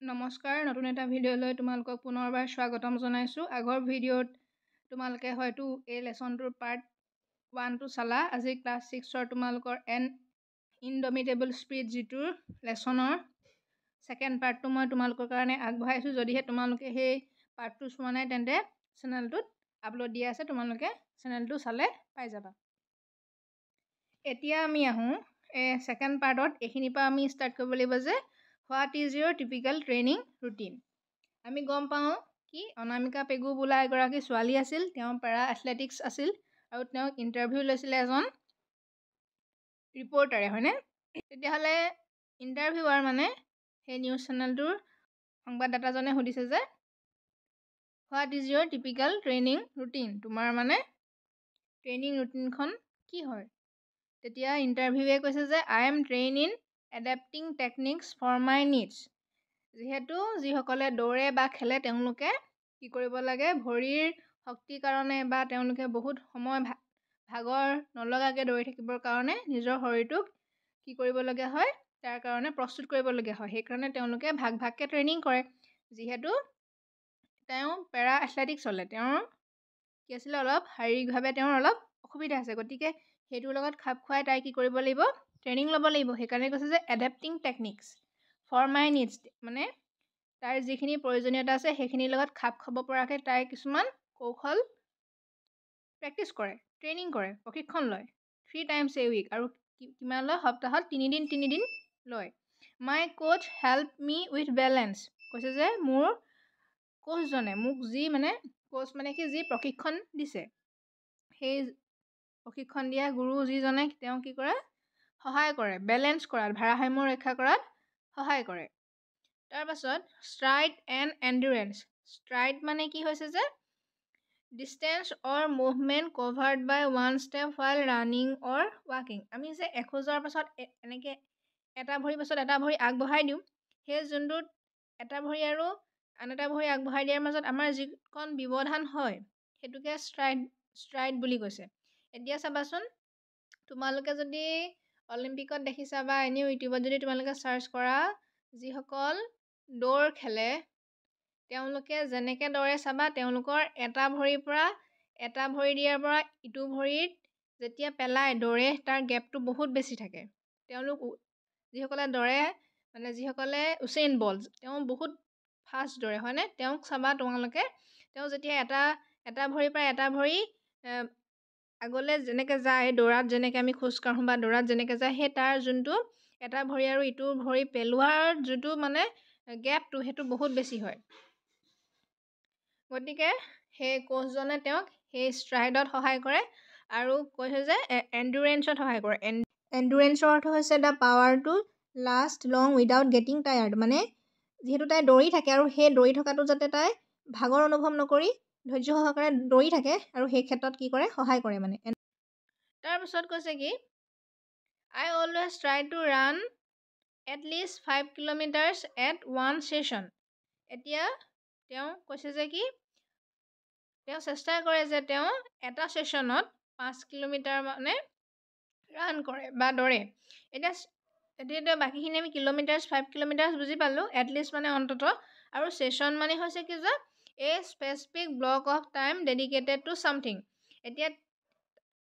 নমস্কাৰ, নতুন এটা ভিডিঅ'লৈ তোমালোকক পুনৰবাৰ স্বাগতম জনাইছোঁ। আগৰ ভিডিঅ'ত তোমালোকে হয়তো এই লেচনটোৰ পাৰ্ট 1টো চালা। আজি ক্লাছ 6ৰ তোমালোকৰ এন ইনডমিটেবল স্পিৰিট যিটোৰ লেচনৰ ছেকেণ্ড পাৰ্টটো মই তোমালোকৰ কাৰণে আগবঢ়াইছোঁ। যদিহে তোমালোকে সেই পাৰ্টটো চোৱা নাই তেন্তে চেনেলটোত আপলোড দিয়া আছে, তোমালোকে চেনেলটো চালে পাই যাবা। এতিয়া আমি আহোঁ ছেকেণ্ড পাৰ্টত। এইখিনিৰ পৰা আমি ষ্টাৰ্ট কৰিব লাগিব যে what is your typical training routine. আমি গম পাওঁ কি অনামিকা পেগু বোলা এগৰাকী ছোৱালী আছিল। তেওঁ পেৰা এথলেটিক্স আছিল আৰু তেওঁক ইণ্টাৰভিউ লৈছিলে এজন ৰিপৰ্টাৰে, হয়নে? তেতিয়াহ'লে ইণ্টাৰভিউৱাৰ মানে সেই নিউজ চেনেলটোৰ সংবাদদাতাজনে সুধিছে যে what is your typical training routine, তোমাৰ মানে ট্ৰেইনিং ৰুটিনখন কি হয়? তেতিয়া ইণ্টাৰভিউৱে কৈছে যে I am train in adapting techniques for my needs. যিহেতু যিসকলে দৌৰে বা খেলে তেওঁলোকে কি কৰিব লাগে, ভৰিৰ শক্তিৰ কাৰণে বা তেওঁলোকে বহুত সময় ভাগৰ নলগাকৈ দৌৰি থাকিবৰ কাৰণে নিজৰ শৰীৰটোক কি কৰিবলগীয়া হয়, তাৰ কাৰণে প্ৰস্তুত কৰিবলগীয়া হয়। সেইকাৰণে তেওঁলোকে ভাগ ভাগকৈ ট্ৰেইনিং কৰে। যিহেতু তেওঁ পেৰা এথলেটিক্স চলে, তেওঁৰ কি আছিলে, অলপ শাৰীৰিকভাৱে তেওঁৰ অলপ অসুবিধা আছে, গতিকে সেইটোৰ লগত খাপ খুৱাই তাই কি কৰিব লাগিব, ট্ৰেইনিং ল'ব লাগিব। সেইকাৰণে কৈছে যে এডাপ্টিং টেকনিক্স ফৰ মাই নিডছ, মানে তাইৰ যিখিনি প্ৰয়োজনীয়তা আছে সেইখিনিৰ লগত খাপ খাব পৰাকৈ তাই কিছুমান কৌশল প্ৰেক্টিছ কৰে, ট্ৰেইনিং কৰে, প্ৰশিক্ষণ লয় 3 times a week। আৰু কিমান লয়? সপ্তাহত 3 দিন লয়। My coach help me with balance. কৈছে যে মোৰ কোচজনে মোক কোচ মানে কি, যি প্ৰশিক্ষণ দিছে, সেই প্ৰশিক্ষণ দিয়া গুৰু যিজনে তেওঁ কি কৰে, সহায় কৰে বেলেঞ্চ কৰাত, ভাৰসাম্য ৰক্ষা কৰাত সহায় কৰে। তাৰপাছত ষ্ট্ৰাইড এণ্ড এণ্ডুৰেঞ্চ। ষ্ট্ৰাইড মানে কি হৈছে যে ডিষ্টেঞ্চ অৰ movement covered buy one step while running অৰ ৱাকিং। আমি যে এখোজৰ পাছত এনেকৈ এটা ভৰিৰ পাছত এটা ভৰি আগবঢ়াই দিওঁ, সেই যোনটোত এটা ভৰি আৰু আন এটা ভৰি আগবঢ়াই দিয়াৰ মাজত আমাৰ যিকণ ব্যৱধান হয় সেইটোকে ষ্ট্ৰাইড বুলি কৈছে। এতিয়া চাবাচোন, তোমালোকে যদি অলিম্পিকত দেখিছা বা এনেও ইউটিউবত যদি তোমালোকে চাৰ্চ কৰা, যিসকল দৌৰ খেলে তেওঁলোকে যেনেকৈ দৌৰে চাবা, তেওঁলোকৰ এটা ভৰিৰ পৰা এটা ভৰি দিয়াৰ পৰা ইটো ভৰিত যেতিয়া পেলাই দৌৰে তাৰ গেপটো বহুত বেছি থাকে। তেওঁলোক যিসকলে দৌৰে, মানে যিসকলে উছেইন বল্ট, তেওঁ বহুত ফাষ্ট দৌৰে, হয়নে? তেওঁক চাবা তোমালোকে, তেওঁ যেতিয়া এটা ভৰিৰ পৰা এটা ভৰি আগলৈ যেনেকৈ যায়, দৌৰাত যেনেকৈ আমি খোজকাঢ়োঁ বা দৌৰাত যেনেকৈ যায়, সেই তাৰ যোনটো এটা ভৰি আৰু ইটো ভৰি পেলোৱাৰ যোনটো মানে গেপটো, সেইটো বহুত বেছি হয়। গতিকে সেই কোচজনে তেওঁক সেই ষ্ট্ৰাইডত সহায় কৰে আৰু কৈছে যে এণ্ডুৰেঞ্চত সহায় কৰে। এণ্ডুৰেঞ্চৰ অৰ্থ হৈছে the power to last long without getting tired. মানে যিহেতু তাই দৌৰি থাকে আৰু সেই দৌৰি থকাটো যাতে তাই ভাগৰ অনুভৱ নকৰি ধৈৰ্য সহকাৰে দৌৰি থাকে, আৰু সেই ক্ষেত্ৰত কি কৰে, সহায় কৰে মানে। তাৰপিছত কৈছে কি I always try to run at least 5 kilometers at one session. এতিয়া তেওঁ কৈছে যে কি তেওঁ চেষ্টা কৰে যে তেওঁ এটা ছেশ্যনত 5 কিলোমিটাৰ মানে ৰান কৰে বা দৌৰে। এতিয়া বাকীখিনি আমি কিলোমিটাৰ্ছ 5 kilometers বুজি পালোঁ, এটলিষ্ট মানে অন্ততঃ, আৰু ছেশ্যন মানে হৈছে কি যে a specific block of time dedicated to something. এতিয়া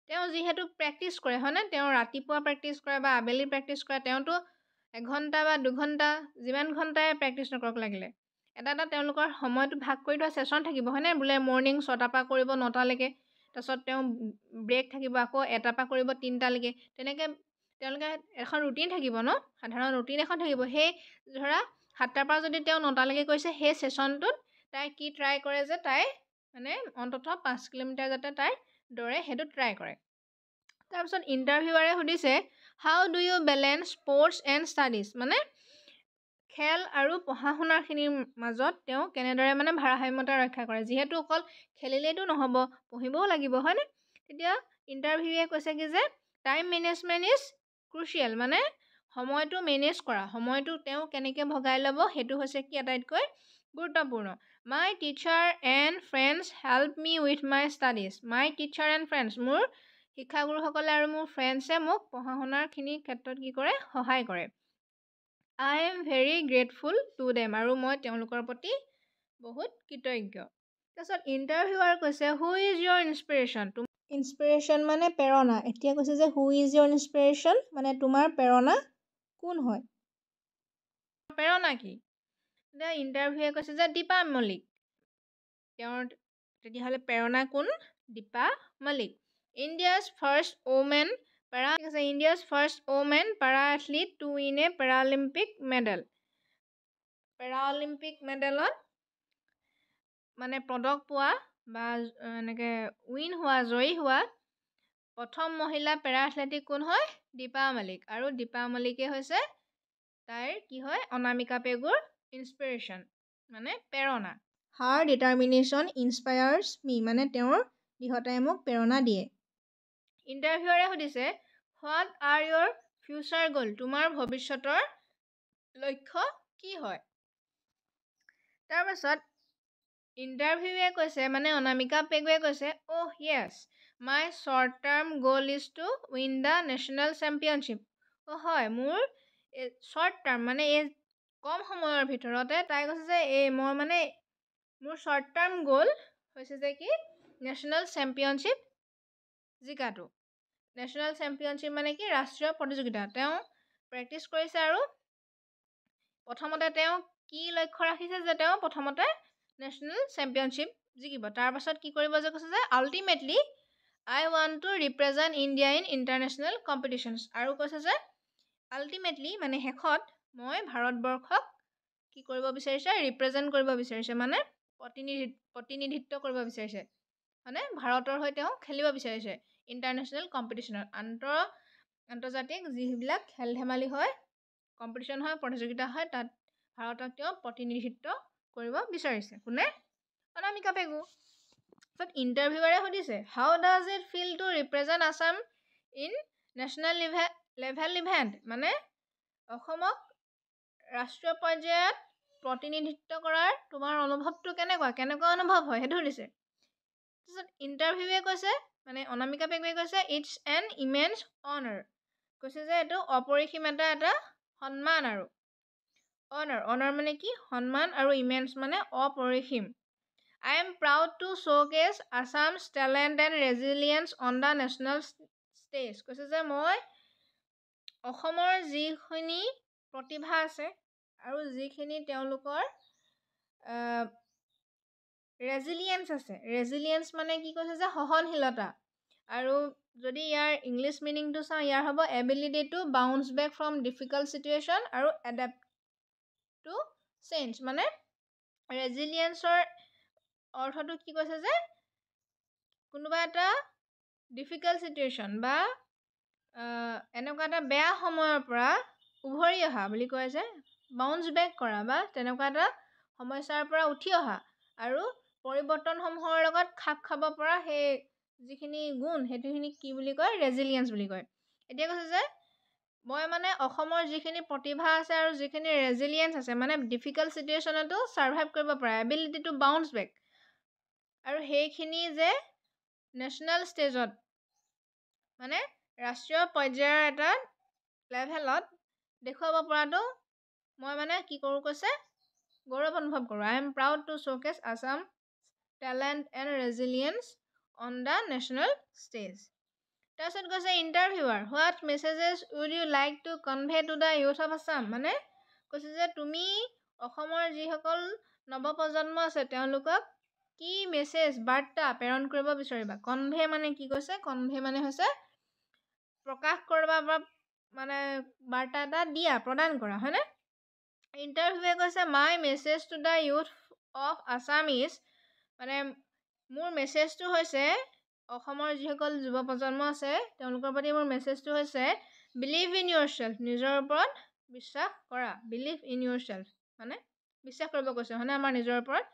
তেওঁ যিহেতু প্ৰেক্টিছ কৰে, হয়নে, তেওঁ ৰাতিপুৱা প্ৰেক্টিছ কৰে বা আবেলি প্ৰেক্টিছ কৰে, তেওঁতো 1 ঘণ্টা বা 2 ঘণ্টা যিমান ঘণ্টাই প্ৰেক্টিছ নকৰক লাগিলে এটা তেওঁলোকৰ সময়টো ভাগ কৰি থোৱা ছেশ্যন থাকিব, হয়নে? বোলে মৰ্ণিং 6টাৰ পৰা কৰিব 9টালৈকে, তাৰপিছত তেওঁ ব্ৰেক থাকিব, আকৌ 1টাৰ পৰা কৰিব 3টালৈকে, তেনেকৈ তেওঁলোকে এখন ৰুটিন থাকিব ন, সাধাৰণ ৰুটিন এখন থাকিব। সেই ধৰা 7টাৰ পৰা যদি তেওঁ 9টালৈকে কৰিছে, সেই ছেশ্যনটোত তাই কি ট্ৰাই কৰে যে তাই মানে অন্ততঃ 5 কিলোমিটাৰ যাতে তাই দৌৰে, সেইটো ট্ৰাই কৰে। তাৰপিছত ইণ্টাৰভিউৱাৰে সুধিছে how do you balance sports and studies. মানে খেল আৰু পঢ়া শুনাখিনিৰ মাজত তেওঁ কেনেদৰে মানে ভাৰসাম্যতা ৰক্ষা কৰে। যিহেতু অকল খেলিলেইতো নহ'ব, পঢ়িবও লাগিব, হয়নে? তেতিয়া ইণ্টাৰভিউৱে কৈছে কি যে টাইম মেনেজমেণ্ট ইজ ক্ৰুচিয়েল। মানে সময়টো মেনেজ কৰা, সময়টো তেওঁ কেনেকৈ ভগাই ল'ব, সেইটো হৈছে কি আটাইতকৈ গুৰুত্বপূৰ্ণ। My teacher and friends help me with my studies. My teacher and friends, মোৰ শিক্ষাগুৰুসকলে আৰু মোৰ ফ্ৰেণ্ডছে মোক পঢ়া শুনাৰখিনিৰ ক্ষেত্ৰত কি কৰে, সহায় কৰে। I am very grateful to them আৰু মই তেওঁলোকৰ প্ৰতি বহুত কৃতজ্ঞ। তাৰপিছত ইণ্টাৰভিউৱাৰ কৈছে who is your inspiration. Inspiration মানে প্ৰেৰণা। এতিয়া কৈছে যে হু ইজ ইয়ৰ ইনস্পিৰেশ্যন মানে তোমাৰ প্ৰেৰণা কোন হয়? প্ৰেৰণা কি? এতিয়া ইণ্টাৰভিউৱে কৈছে যে দীপা মল্লিক। তেওঁৰ তেতিয়াহ'লে প্ৰেৰণা কোন? Deepa Malik. India's first women India's first women para athlete to win a Paralympic medal. Paralympic মেডেলত মানে পদক পোৱা বা এনেকৈ উইন হোৱা জয়ী হোৱা প্ৰথম মহিলা পেৰা এথলেটিক কোন হয়? দীপা মল্লিক। আৰু দীপা মল্লিকে হৈছে তাইৰ কি হয়? অনামিকা পেগুৰ ইনস্পিৰেশ্যন মানে প্ৰেৰণা। হাৰ ডিটাৰমিনেশ্যন ইনস্পায়াৰ্ছ মি মানে তেওঁৰ দৃঢ়তাই মোক প্ৰেৰণা দিয়ে। ইণ্টাৰভিউৱাৰে সুধিছে হোৱাট আৰ ইয়ৰ ফিউচাৰ গ'ল? তোমাৰ ভৱিষ্যতৰ লক্ষ্য কি হয়? তাৰপাছত ইণ্টাৰভিউৱে কৈছে মানে অনামিকা পেগুৱে কৈছে oh yes my short term goal is to win the national championship. অ' হয় মোৰ শ্বৰ্ট টাৰ্ম মানে এই কম সময়ৰ ভিতৰতে তাই কৈছে যে মই মানে মোৰ শ্বৰ্ট টাৰ্ম গ'ল হৈছে যে কি নেশ্যনেল চেম্পিয়নশ্বিপ জিকাটো। নেশ্যনেল চেম্পিয়নশ্বিপ মানে কি ৰাষ্ট্ৰীয় প্ৰতিযোগিতা। তেওঁ প্ৰেক্টিছ কৰিছে আৰু প্ৰথমতে তেওঁ কি লক্ষ্য ৰাখিছে যে তেওঁ প্ৰথমতে নেশ্যনেল চেম্পিয়নশ্বিপ জিকিব। তাৰপাছত কি কৰিব যে কৈছে যে ultimately I want to represent India in international competitions. আৰু কৈছে যে আল্টিমেটলি মানে শেষত মই ভাৰতবৰ্ষক কি কৰিব বিচাৰিছে? ৰিপ্ৰেজেণ্ট কৰিব বিচাৰিছে মানে প্ৰতিনিধিত্ব কৰিব বিচাৰিছে মানে ভাৰতৰ হৈ তেওঁ খেলিব বিচাৰিছে ইণ্টাৰনেশ্যনেল কম্পিটিশ্যনত। আন্তৰ্জাতিক যিবিলাক খেল ধেমালি হয় কম্পিটিশ্যন হয় প্ৰতিযোগিতা হয় তাত ভাৰতক তেওঁ প্ৰতিনিধিত্ব কৰিব বিচাৰিছে। কোনে? অনামিকা পেগু। তাৰপিছত ইণ্টাৰভিউৱাৰে সুধিছে how does it feel to represent Assam in national level event মানে অসমক ৰাষ্ট্ৰীয় পৰ্যায়ত প্ৰতিনিধিত্ব কৰাৰ তোমাৰ অনুভৱটো কেনেকুৱা অনুভৱ হয় সেইটো সুধিছে। তাৰপিছত ইণ্টাৰভিউৱে কৈছে মানে অনামিকা পেগুৱে কৈছে ইটছ এন ইমেন্স অনাৰ। কৈছে যে এইটো অপৰিসীম এটা সন্মান আৰু অনাৰ মানে কি সন্মান আৰু ইমেন্স মানে অপৰিসীম। I am proud to showcase Assam's talent and resilience on the national stage. কৈছে যে মই অসমৰ যিখিনি প্ৰতিভা আছে আৰু যিখিনি তেওঁলোকৰ ৰেজিলিয়েঞ্চ আছে। ৰেজিলিয়েঞ্চ মানে কি কৈছে যে সহনশীলতা আৰু যদি ইয়াৰ ইংলিছ মিনিংটো চাওঁ ইয়াৰ হ'ব ability to bounce back from difficult situation আৰু এডাপ্ট টু চেঞ্জ। মানে ৰেজিলিয়েঞ্চৰ অৰ্থটো কি কৈছে যে কোনোবা এটা ডিফিকাল্ট চিটুৱেশ্যন বা এনেকুৱা এটা বেয়া সময়ৰ পৰা উভৰি অহা বুলি কয় যে বাউন্স বেক কৰা বা তেনেকুৱা এটা সমস্যাৰ পৰা উঠি অহা আৰু পৰিৱৰ্তনসমূহৰ লগত খাপ খাব পৰা সেই যিখিনি গুণ সেইটোখিনিক কি বুলি কয়? ৰেজিলিয়েঞ্চ বুলি কয়। এতিয়া কৈছে যে মই মানে অসমৰ যিখিনি প্ৰতিভা আছে আৰু যিখিনি ৰেজিলিয়েঞ্চ আছে মানে ডিফিকাল্ট চিটুৱেশ্যনতো ছাৰ্ভাইভ কৰিব পৰা এবিলিটি টু বাউন্স বেক আৰু সেইখিনি যে নেশ্যনেল ষ্টেজত মানে ৰাষ্ট্ৰীয় পৰ্যায়ৰ এটা লেভেলত দেখুৱাব পৰাটো মই মানে কি কৰোঁ কৈছে গৌৰৱ অনুভৱ কৰোঁ। I am proud to showcase Assam talent and resilience on the national stage. তাৰপিছত কৈছে interviewer what messages would you like to convey to the youth of Assam. মানে কৈছে যে তুমি অসমৰ যিসকল নৱপ্ৰজন্ম আছে তেওঁলোকক কি মেছেজ বাৰ্তা প্ৰেৰণ কৰিব বিচাৰিবা? কনভে মানে কি কৈছে? কনভে মানে হৈছে প্ৰকাশ কৰা বা মানে বাৰ্তা এটা দিয়া প্ৰদান কৰা হয়নে? ইণ্টাৰভিউৱে কৈছে my message to the youth of Assam is মানে মোৰ মেছেজটো হৈছে অসমৰ যিসকল যুৱ প্ৰজন্ম আছে তেওঁলোকৰ প্ৰতি মোৰ মেছেজটো হৈছে বিলিভ ইন ইয়ৰ চেল্ফ নিজৰ ওপৰত বিশ্বাস কৰা। বিলিভ ইন ইয়ৰ চেল্ফ মানে বিশ্বাস কৰিব কৈছে হয়নে আমাৰ নিজৰ ওপৰত।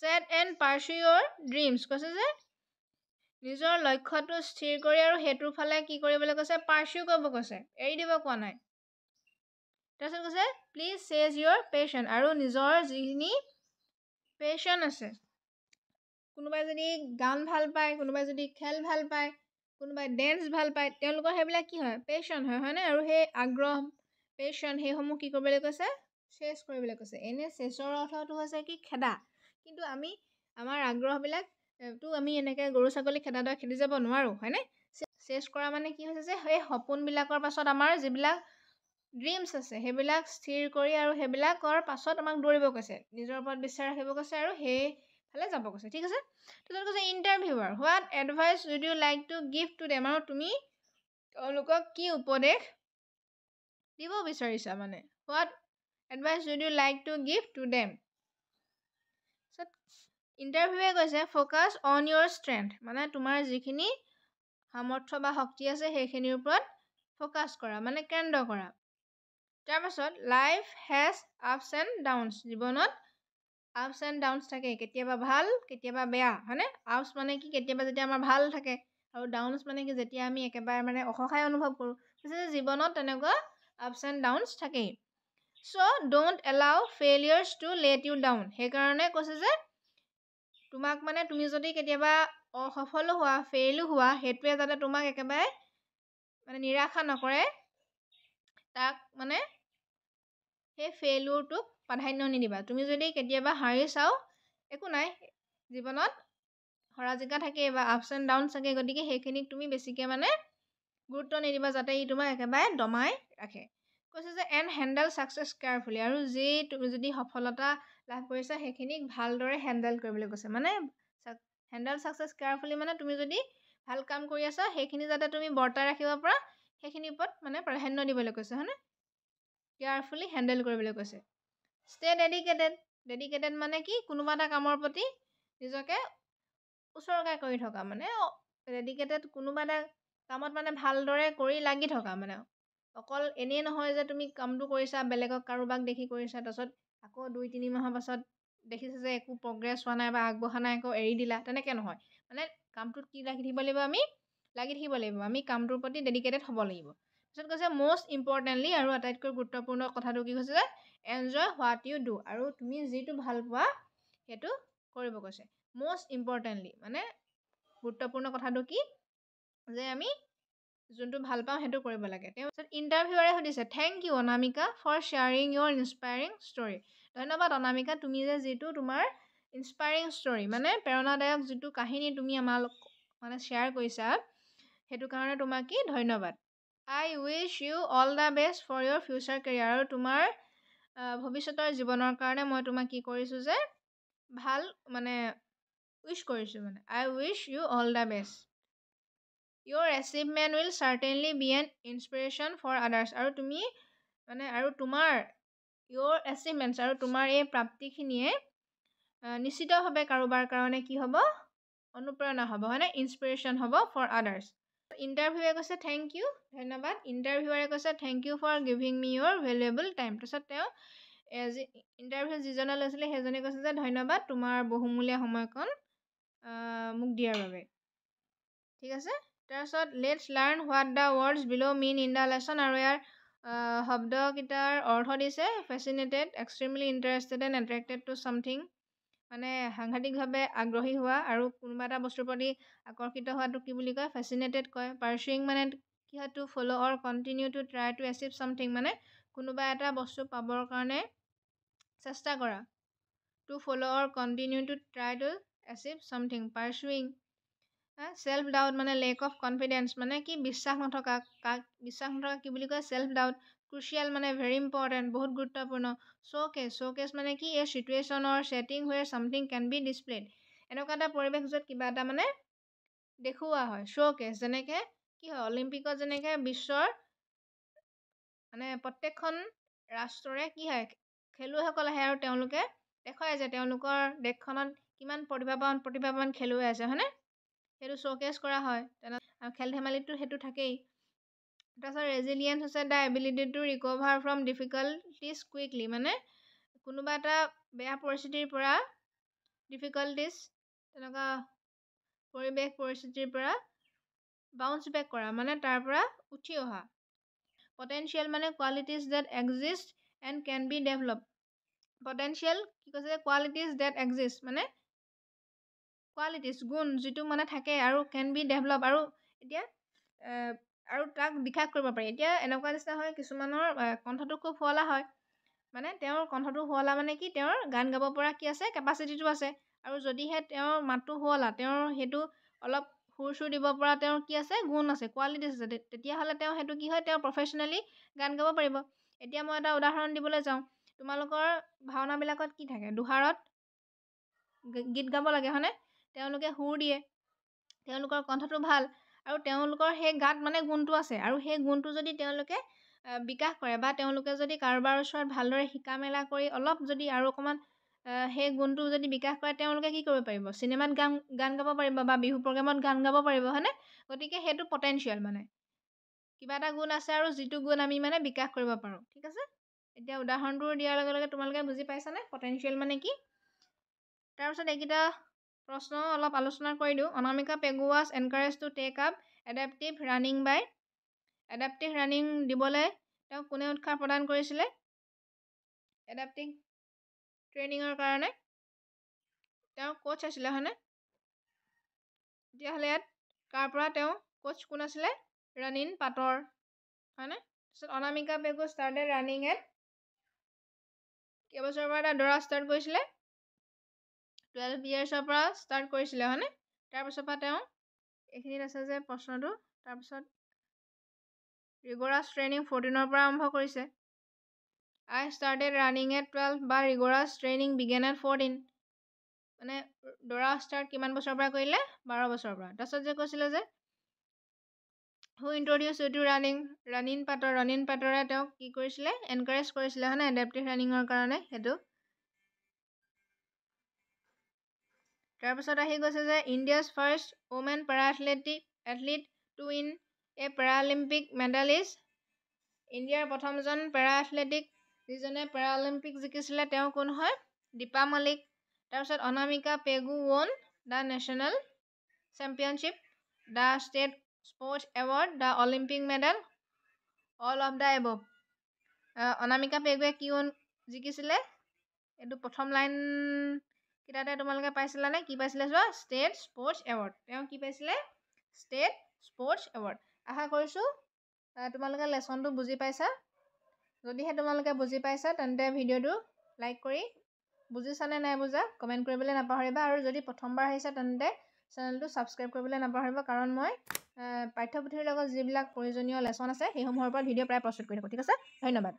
Set and pursue your dreams কৈছে যে নিজৰ লক্ষ্যটো স্থিৰ কৰি আৰু সেইটোৰ ফালে কি কৰিবলৈ কৈছে? পাৰ্চু কৰিব কৈছে, এৰি দিব কোৱা নাই। তাৰপিছত কৈছে প্লিজ চেজ ইয়ৰ পেশ্যন আৰু নিজৰ যিখিনি পেশ্যন আছে কোনোবাই যদি গান ভাল পায় কোনোবাই যদি খেল ভাল পায় কোনোবাই ডেন্স ভাল পায় তেওঁলোকৰ সেইবিলাক কি হয়? পেশ্যন হয় হয়নে? আৰু সেই আগ্ৰহ পেশ্যন সেইসমূহ কি কৰিবলৈ কৈছে চেছ কৰিবলৈ কৈছে এনে চেছৰ অৰ্থটো হৈছে কি খেদা কিন্তু আমি আমাৰ আগ্ৰহবিলাকতো আমি এনেকৈ গৰু ছাগলী খেদা দৰে খেদি যাব নোৱাৰোঁ হয়নে চেছ কৰা মানে কি হৈছে যে সেই সপোনবিলাকৰ পাছত আমাৰ যিবিলাক ড্ৰিমছ আছে সেইবিলাক স্থিৰ কৰি আৰু সেইবিলাকৰ পাছত আমাক দৌৰিব কৈছে নিজৰ ওপৰত বিশ্বাস ৰাখিব কৈছে আৰু সেইফালে যাব কৈছে ঠিক আছে তাৰপিছত কৈছে interviewer what advice would you like to give to them আৰু তুমি তেওঁলোকক কি উপদেশ দিব বিচাৰিছা মানে what advice would you like to give to them ইণ্টাৰভিউৱে কৈছে ফ'কাছ অন ইয়'ৰ ষ্ট্ৰেংথ মানে তোমাৰ যিখিনি সামৰ্থ্য বা শক্তি আছে সেইখিনিৰ ওপৰত ফ'কাছ কৰা মানে কেন্দ্ৰ কৰা তাৰপাছত life has ups and downs জীৱনত আপছ এণ্ড ডাউনছ থাকে কেতিয়াবা ভাল কেতিয়াবা বেয়া হয়নে আপছ মানে কি কেতিয়াবা যেতিয়া আমাৰ ভাল থাকে আৰু ডাউনছ মানে কি যেতিয়া আমি একেবাৰে মানে অসহায় অনুভৱ কৰোঁ কৈছে যে জীৱনত তেনেকুৱা আপছ এণ্ড ডাউনছ থাকেই so' don't allow failures to let you down সেইকাৰণে কৈছে যে তোমাক মানে তুমি যদি কেতিয়াবা অসফলো হোৱা ফেইলো হোৱা সেইটোৱে যাতে তোমাক একেবাৰে মানে নিৰাশা নকৰে তাক মানে সেই ফেইলুৰটোক প্ৰাধান্য নিদিবা তুমি যদি কেতিয়াবা হাৰি চাও একো নাই জীৱনত হৰাজিকা থাকে বা আপছ এণ্ড ডাউন থাকে গতিকে সেইখিনিক তুমি বেছিকৈ মানে গুৰুত্ব নিদিবা যাতে ই তোমাক একেবাৰে দমাই ৰাখে কৈছে যে এণ্ড হেণ্ডেল ছাকচেছ কেয়াৰফুলি আৰু যি তুমি যদি সফলতা লাভ কৰিছা সেইখিনিক ভালদৰে হেণ্ডেল কৰিবলৈ কৈছে মানে হেণ্ডেল ছাকচেছ কেয়াৰফুলি মানে তুমি যদি ভাল কাম কৰি আছা সেইখিনি যাতে তুমি বৰ্তাই ৰাখিব পৰা সেইখিনিৰ ওপৰত মানে প্ৰাধান্য দিবলৈ কৈছে হয়নে কেয়াৰফুলি হেণ্ডেল কৰিবলৈ কৈছে ষ্টে ডেডিকেটেড মানে কি কোনোবা এটা কামৰ প্ৰতি নিজকে উচৰ্গা কৰি থকা মানে ডেডিকেটেড কোনোবা এটা কামত মানে ভালদৰে কৰি লাগি থকা মানে অকল এনেই নহয় যে তুমি কামটো কৰিছা বেলেগক কাৰোবাক দেখি কৰিছা তাৰপিছত আকৌ 2-3 মাহৰ পাছত দেখিছে যে একো প্ৰগ্ৰেছ হোৱা নাই বা আগবঢ়া নাই আকৌ এৰি দিলা তেনেকৈ নহয় মানে কামটোত কি লাগি থাকিব লাগিব আমি কামটোৰ প্ৰতি ডেডিকেটেড হ'ব লাগিব তাৰপিছত কৈছে মষ্ট ইম্পৰ্টেণ্টলি আৰু আটাইতকৈ গুৰুত্বপূৰ্ণ কথাটো কি কৈছে যে এনজয় হোৱাট ইউ ডু আৰু তুমি যিটো ভাল পোৱা সেইটো কৰিব কৈছে মষ্ট ইম্পৰ্টেণ্টলি মানে গুৰুত্বপূৰ্ণ কথাটো কি যে আমি যোনটো ভাল পাওঁ সেইটো কৰিব লাগে তাৰপিছত ইণ্টাৰভিউৱাৰে সুধিছে thank you Anamika for sharing your inspiring story ধন্যবাদ অনামিকা তুমি যে যিটো তোমাৰ ইনস্পায়াৰিং ষ্টৰী মানে প্ৰেৰণাদায়ক যিটো কাহিনী তুমি আমাক মানে শ্বেয়াৰ কৰিছা সেইটো কাৰণে তোমাক কি ধন্যবাদ I wish you all the best for your future career আৰু তোমাৰ ভৱিষ্যতৰ জীৱনৰ কাৰণে মই তোমাক কি কৰিছোঁ যে ভাল মানে উইচ কৰিছোঁ মানে I wish you all the best your achievement will certainly be an inspiration for others আৰু তুমি মানে আৰু তোমাৰ ইয়'ৰ এচিভমেণ্টছ আৰু তোমাৰ এই প্ৰাপ্তিখিনিয়ে নিশ্চিতভাৱে কাৰোবাৰ কাৰণে কি হ'ব অনুপ্ৰেৰণা হ'ব হয়নে ইনস্পিৰেশ্যন হ'ব ফৰ আদাৰ্ছ ইণ্টাৰভিউৱে কৈছে থেংক ইউ ধন্যবাদ ইণ্টাৰভিউৱাৰে কৈছে thank you for giving me your valuable time তাৰপিছত তেওঁ ইণ্টাৰভিউ যিজনে লৈছিলে সেইজনে কৈছে যে ধন্যবাদ তোমাৰ বহুমূলীয়া সময়কণ মোক দিয়াৰ বাবে ঠিক আছে তাৰপিছত let's learn what the words below' mean in the lesson আৰু ইয়াৰ শব্দকেইটাৰ অৰ্থ দিছে fascinated extremely interested and attracted to something মানে সাংঘাতিকভাৱে আগ্ৰহী হোৱা আৰু কোনোবা এটা বস্তুৰ প্ৰতি আকৰ্ষিত হোৱাটো কি বুলি কয় ফেচিনেটেড কয় পাৰ্চুইং মানে কি হয় to follow' or continue to try to achieve something মানে কোনোবা এটা বস্তু পাবৰ কাৰণে চেষ্টা কৰা to follow' or continue to try to achieve something pursuing self doubt মানে লেক অফ কনফিডেঞ্চ মানে কি বিশ্বাস নথকা কি বুলি কয় চেল্ফ ডাউট ক্ৰুচিয়েল মানে ভেৰি ইম্পৰ্টেণ্ট বহুত গুৰুত্বপূৰ্ণ শ্ব'কেছ মানে কি এই চিটুৱেশ্যনৰ setting where something can be displayed এনেকুৱা এটা পৰিৱেশ য'ত কিবা এটা মানে দেখুওৱা হয় শ্ব'কেছ যেনেকৈ কি হয় অলিম্পিকত যেনেকৈ বিশ্বৰ মানে প্ৰত্যেকখন ৰাষ্ট্ৰৰে কি হয় খেলুৱৈসকল আহে আৰু তেওঁলোকে দেখুৱাই যে তেওঁলোকৰ দেশখনত কিমান প্ৰতিভাৱান খেলুৱৈ আছে হয়নে সেইটো শ্ব'কেছ কৰা হয় আৰু খেল ধেমালিতো সেইটো থাকেই তাৰপিছত ৰেজিলিয়েঞ্চ হৈছে the ability to recover from difficulties quickly মানে কোনোবা এটা বেয়া পৰিস্থিতিৰ পৰা ডিফিকাল্টিজ তেনেকুৱা পৰিস্থিতিৰ পৰা বাউন্স বেক কৰা মানে তাৰ পৰা উঠি অহা পটেঞ্চিয়েল মানে qualities that exist and can be develop potential কি কৈছে কোৱালিটিজ ডেট এক্সিষ্ট মানে কোৱালিটিজ গুণ যিটো মানে থাকে আৰু কেন বি ডেভেলপ আৰু এতিয়া আৰু তাক বিকাশ কৰিব পাৰি। এতিয়া এনেকুৱা নিচিনা হয় কিছুমানৰ কণ্ঠটো খুব শুৱলা হয়, মানে তেওঁৰ কণ্ঠটো শুৱলা মানে কি তেওঁৰ গান গাব পৰা কি আছে কেপাচিটিটো আছে। আৰু যদিহে তেওঁৰ মাতটো শুৱলা, তেওঁৰ সেইটো অলপ সুৰ চুৰ দিব পৰা তেওঁৰ কি আছে গুণ আছে, কোৱালিটিছ আছে, তেতিয়াহ'লে তেওঁ সেইটো কি হয় তেওঁ প্ৰফেচনেলি গান গাব পাৰিব। এতিয়া মই এটা উদাহৰণ দিবলৈ যাওঁ, তোমালোকৰ ভাওনাবিলাকত কি থাকে, দোহাৰত গীত গাব লাগে হয়নে, তেওঁলোকে সুৰ দিয়ে, তেওঁলোকৰ কণ্ঠটো ভাল আৰু তেওঁলোকৰ সেই গাত মানে গুণটো আছে, আৰু সেই গুণটো যদি তেওঁলোকে বিকাশ কৰে বা তেওঁলোকে যদি কাৰোবাৰ ওচৰত ভালদৰে শিকা মেলা কৰি অলপ যদি আৰু অকণমান সেই গুণটো যদি বিকাশ কৰে, তেওঁলোকে কি কৰিব পাৰিব, চিনেমাত গান গাব পাৰিব বা বিহু প্ৰগ্ৰেমত গান গাব পাৰিব হয়নে। গতিকে সেইটো পটেনচিয়েল, মানে কিবা এটা গুণ আছে আৰু যিটো গুণ আমি মানে বিকাশ কৰিব পাৰোঁ। ঠিক আছে, এতিয়া উদাহৰণটো দিয়াৰ লগে লগে তোমালোকে বুজি পাইছানে পটেনচিয়েল মানে কি। তাৰপিছত এইকেইটা প্ৰশ্ন অলপ আলোচনা কৰি দিওঁ। Anamika Pegu was encourage to take up adaptive running by, adaptive running দিবলৈ তেওঁক কোনে উৎসাহ প্ৰদান কৰিছিলে, এডাপ্টিভ ট্ৰেইনিঙৰ কাৰণে তেওঁ কোচ আছিলে হয়নে। তেতিয়াহ'লে ইয়াত কাৰ পৰা তেওঁ কোচ কোন আছিলে, ৰাণীন পাটৰ হয়নে। তাৰপিছত Anamika Pegu started running at কেইবছৰৰ পৰা এটা দৌৰা ষ্টাৰ্ট কৰিছিলে, 12 yearsৰ পৰা ষ্টাৰ্ট কৰিছিলে হয়নে। তাৰপিছৰ পৰা তেওঁ এইখিনিত আছে যে প্ৰশ্নটো, তাৰপিছত ৰিগৰাছ ট্ৰেইনিং 14ৰ পৰা আৰম্ভ কৰিছে। I started running at 12 বা rigorous training began at 14, মানে দৌৰা ষ্টাৰ্ট কিমান বছৰৰ পৰা কৰিলে, 12 বছৰৰ পৰা। তাৰপিছত যে কৈছিলে যে who introduced you to running, ৰাণীন পাটৰে তেওঁক কি কৰিছিলে, এনকাৰেজ কৰিছিলে হয়নে এডাপ্টিভ ৰানিঙৰ কাৰণে সেইটো। তাৰপিছত আহি গৈছে যে India's first women para athlete to win a Paralympic medalist, ইণ্ডিয়াৰ প্ৰথমজন পেৰা এথলেটিক যিজনে পেৰালিম্পিক জিকিছিলে তেওঁ কোন হয়, দীপা মল্লিক। তাৰপিছত Anamika Pegu one the national championship, the state sports award, the Olympic medal, all of the above. Anamika পেগুৱে কি জিকিছিলে, এইটো প্ৰথম লাইন কেইটাতে তোমালোকে পাইছিলানে, কি পাইছিলে চোৱা, ষ্টেট স্পৰ্টছ এৱাৰ্ড। তেওঁ কি পাইছিলে, ষ্টেট স্পৰ্টছ এৱাৰ্ড। আশা কৰিছোঁ তোমালোকে লেচনটো বুজি পাইছা। যদিহে তোমালোকে বুজি পাইছা তেন্তে ভিডিঅ'টো লাইক কৰি, বুজিছানে নাই বুজা কমেণ্ট কৰিবলৈ নাপাহৰিবা, আৰু যদি প্ৰথমবাৰ আহিছা তেন্তে চেনেলটো ছাবস্ক্ৰাইব কৰিবলৈ নাপাহৰিবা, কাৰণ মই পাঠ্যপুথিৰ লগত যিবিলাক প্ৰয়োজনীয় লেচন আছে সেইসমূহৰ ওপৰত ভিডিঅ' প্ৰায় প্ৰস্তুত কৰি থাকোঁ। ঠিক আছে, ধন্যবাদ।